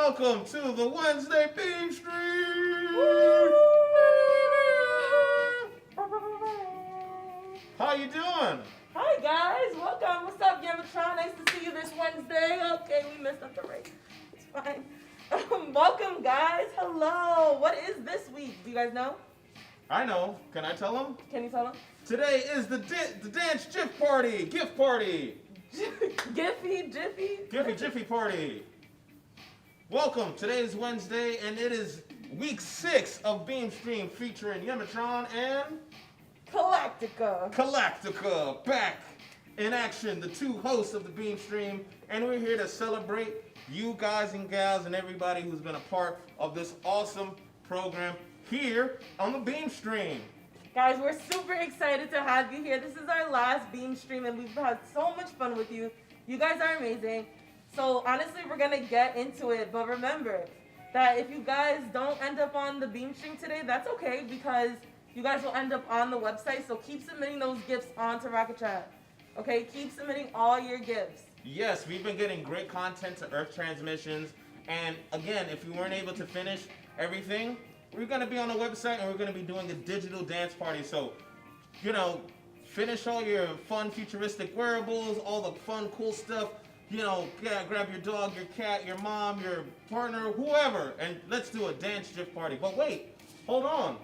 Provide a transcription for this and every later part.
welcome to the Wednesday BeamStream. How you doing? Hi guys, welcome. What's up, Yemi? Nice to see you this Wednesday. Okay, we messed up the rate. It's fine. Welcome, guys. Hello. What is this week? Do you guys know? I know. Can I tell them? Can you tell them? Today is the dance GIF party. GIF party. Jiffy party. Welcome. Today is Wednesday, and it is week 6 of BeamStream featuring Yemitron and Galactica back in action, the two hosts of the BeamStream, and we're here to celebrate you guys and gals and everybody who's been a part of this awesome program here on the BeamStream. Guys, we're super excited to have you here. This is our last BeamStream, and we've had so much fun with you. You guys are amazing. So honestly, we're gonna get into it, but remember that if you guys don't end up on the BeamStream today, that's okay, because you guys will end up on the website. So keep submitting those GIFs onto Rocket Chat. Okay, keep submitting all your GIFs. Yes, we've been getting great content to Earth transmissions, and again, if we weren't able to finish everything, we're going to be on the website and we're going to be doing a digital dance party. So, you know, finish all your fun futuristic wearables, all the fun cool stuff. You know, grab your dog, your cat, your mom, your partner, whoever, and let's do a dance GIF party. But wait, hold on.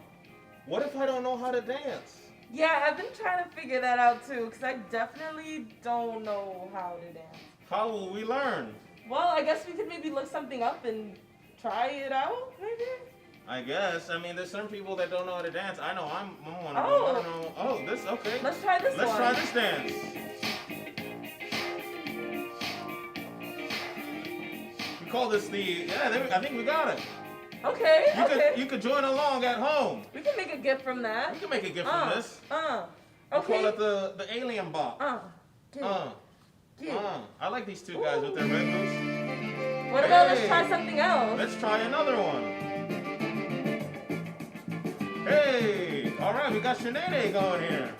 What if I don't know how to dance? Yeah, I've been trying to figure that out too, because I definitely don't know how to dance. How will we learn? Well, I guess we could maybe look something up and try it out, maybe? I guess. I mean, there's some people that don't know how to dance. I know I'm one of them. Oh. I don't know. Oh, this, okay. Let's try this one. Let's try this dance. We call this the, I think we got it. Okay, You could join along at home. We can make a GIF from that. We can make a GIF from this. Okay. We call it the alien bot. GIF. I like these two guys with their red boots. What about let's try something else? Let's try another one. Hey, all right, we got Sinead going here.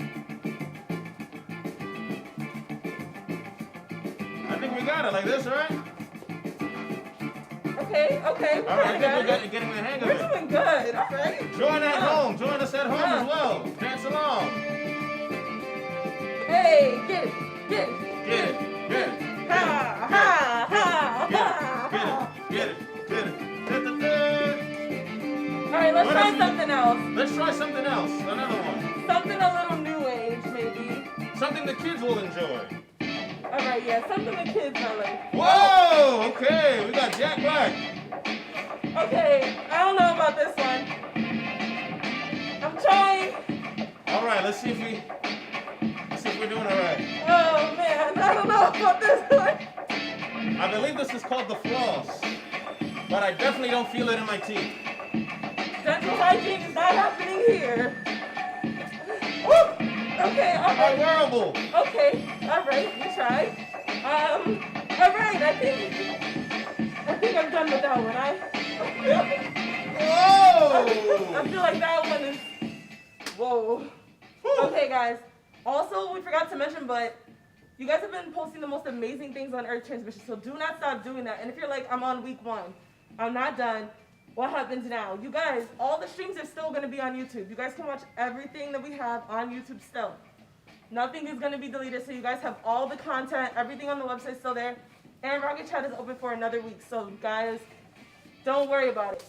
I think we got it like this, right? Okay. All right, I think we're getting the hang of it. We're doing good. All right. Join at home. Join us at home as well. Dance along. Hey, get it. Get it. Ha, ha, ha. Get it. All right, let's try something else. Let's try something else. Another one. Something a little new age, maybe. Something the kids will enjoy. All right, yeah, something the kids are like. Whoa! Okay, we got Jack Black. Okay, I don't know about this one. I'm trying. All right, let's see if we're doing all right. Oh man, I don't know about this one. I believe this is called the floss, but I definitely don't feel it in my teeth. Dental hygiene is not happening here. Woo! Okay, all right. My wearable. Okay, all right, we tried. All right, I think I'm done with that one. Whoa! I feel like that one is, whoa. Whew. Okay, guys. Also, we forgot to mention, but you guys have been posting the most amazing things on Earth Transmission, so do not stop doing that. And if you're like, I'm on week 1, I'm not done, what happens now? You guys, all the streams are still going to be on YouTube. You guys can watch everything that we have on YouTube still. Nothing is going to be deleted, so you guys have all the content, everything on the website still there. And Rocket Chat is open for another week, so guys, don't worry about it.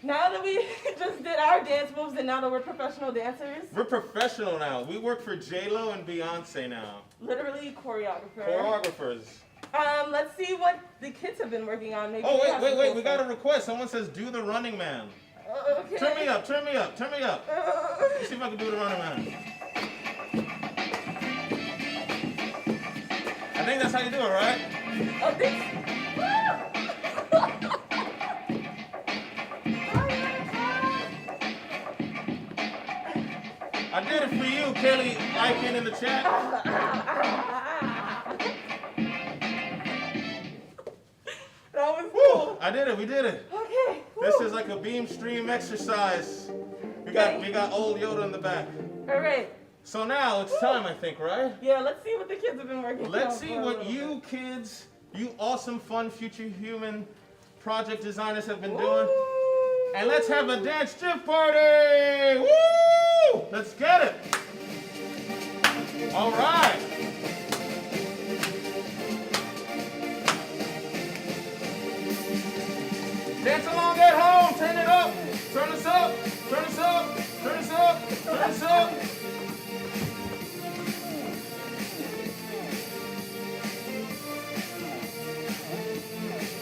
Now that we just did our dance moves and now that we're professional dancers. We're professional now. We work for J-Lo and Beyonce now. Literally choreographer. Choreographers. Let's see what the kids have been working on. Maybe wait. We got a request. Someone says, do the Running Man. Okay. Turn me up. Let's see if I can do the Running Man. I think that's how you do it, right? Oh, this. I did it for you, Kelly Icon in the chat. That was cool. I did it. We did it. Okay. This is like a BeamStream exercise. We got old Yoda in the back. All right. So now it's time, I think, right? Yeah, let's see what the kids have been working on. Let's see what you kids, you awesome, fun, future human project designers have been doing. And let's have a dance GIF party! Woo! Let's get it! All right. Dance along at home. Turn it up. Turn us up. Turn us up. Turn us up. Turn us up.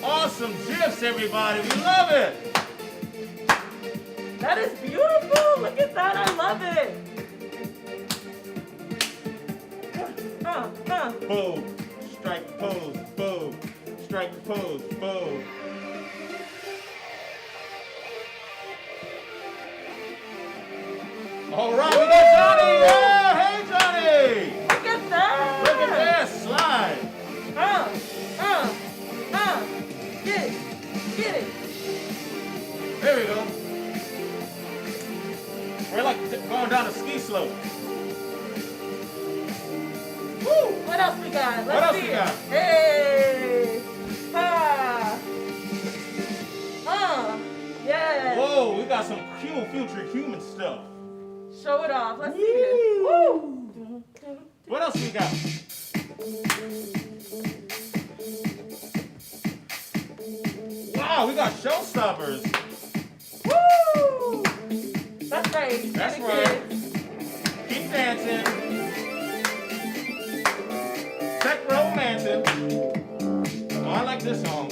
Awesome GIFs, everybody. We love it. That is beautiful. Look at that. I love it. Boom. Strike the pose. Boom. Strike the pose. Boom. All right, we got Johnny. Yeah, hey Johnny. Look at that. Look at that slide. Get it. Get it. There we go. We're like going down a ski slope. Woo! What else we got? What else see we it. got? Hey. Yeah. Whoa, we got some cool future human stuff. Show it off. Let's see it. Woo. What else we got? Wow, we got showstoppers. Woo. That's right. That's Get it, right. kids. Keep dancing. Tech romancing. Oh, I like this song.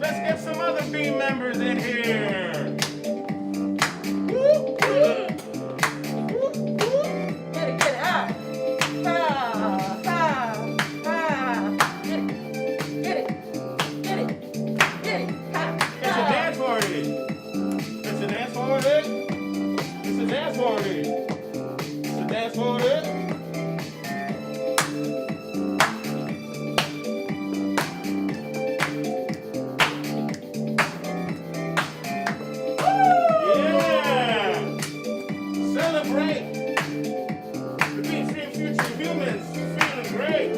Let's get some other Beam members in here. Woo, woo. Woo, woo. Get it. Get it. It's a dance party. It's a dance party. It's a dance party. It's a dance party. Yeah! Celebrate the BeamStream future humans. Feeling great.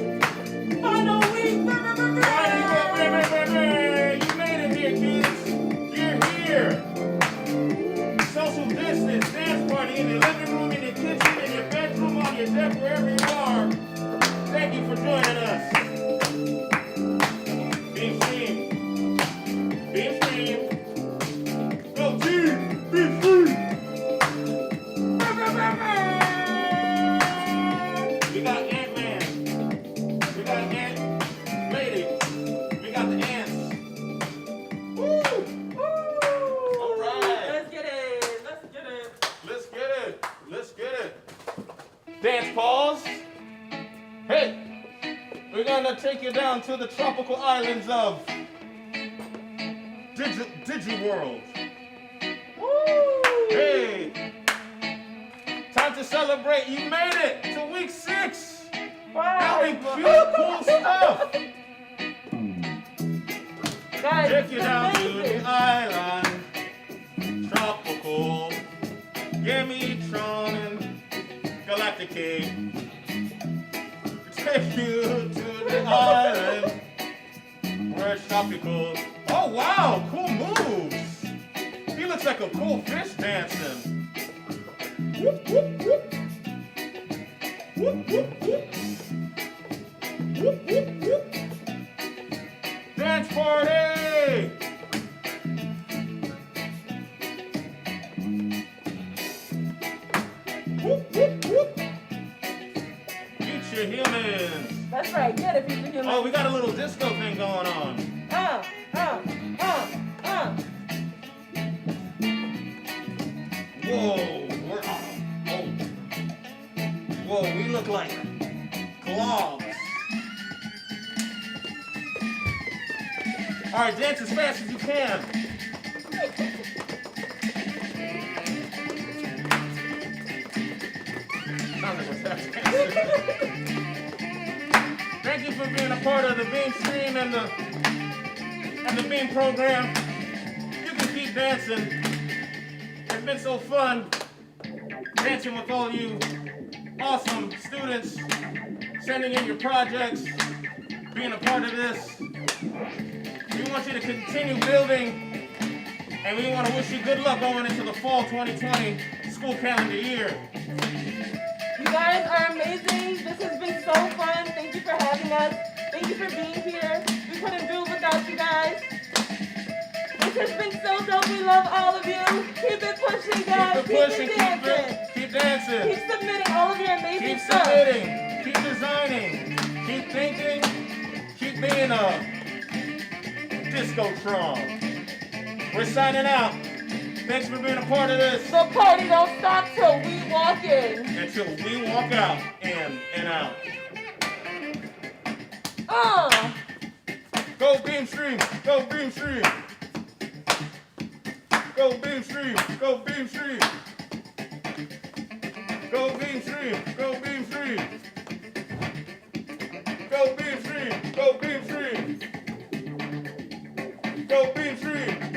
Final week. You made it here, kids. You're here. Social distance, dance party in your living room, in your kitchen, in your bedroom, on your deck, wherever you are. Thank you for joining us. BeamStream. BeamStream. Go team! BeamStream! We got Ant-Man. We got Ant Lady. We got the ants. Woo! All right. Let's get it. Let's get it. Let's get it. Dance pause. Hey, we're gonna take you down to the tropical islands of Digi-World. Woo. Hey, time to celebrate. You made it to week 6. Wow. Doing cool stuff. Guys, Take you it's down to amazing. the island, tropical, Yemi and Galactic. Take you to the island where it's tropical. Oh wow, cool moves. He looks like a cool fish dancing. Whoop, whoop, whoop. Whoop, whoop, whoop. Whoop, whoop, whoop. Dance party! Whoop, whoop, whoop. Future humans. That's right. Get it, future human. Oh, we got a little disco thing going on. Whoa, we're oh. Whoa, we look like globs. All right, dance as fast as you can. Sounds like we're fast dancers. Thank you for being a part of the BeamStream and the Beam program. You can keep dancing. It's been so fun dancing with all you awesome students, sending in your projects, being a part of this. We want you to continue building, and we want to wish you good luck going into the fall 2020 school calendar year. You guys are amazing. This has been so fun. Thank you for having us. Thank you for being here. We couldn't do it without you guys. This has been so dope. We love all of you. Keep it pushing, guys. Keep it pushing, dancing. keep dancing. Keep submitting all of your amazing Keep stuff. submitting, keep designing, keep thinking, keep being a discotron. We're signing out. Thanks for being a part of this. The party don't stop till we walk in. Until we walk out, in and out. Go BeamStream, go BeamStream. Go BeamStream, go BeamStream. Go BeamStream, go BeamStream. Go BeamStream, go BeamStream. Go BeamStream.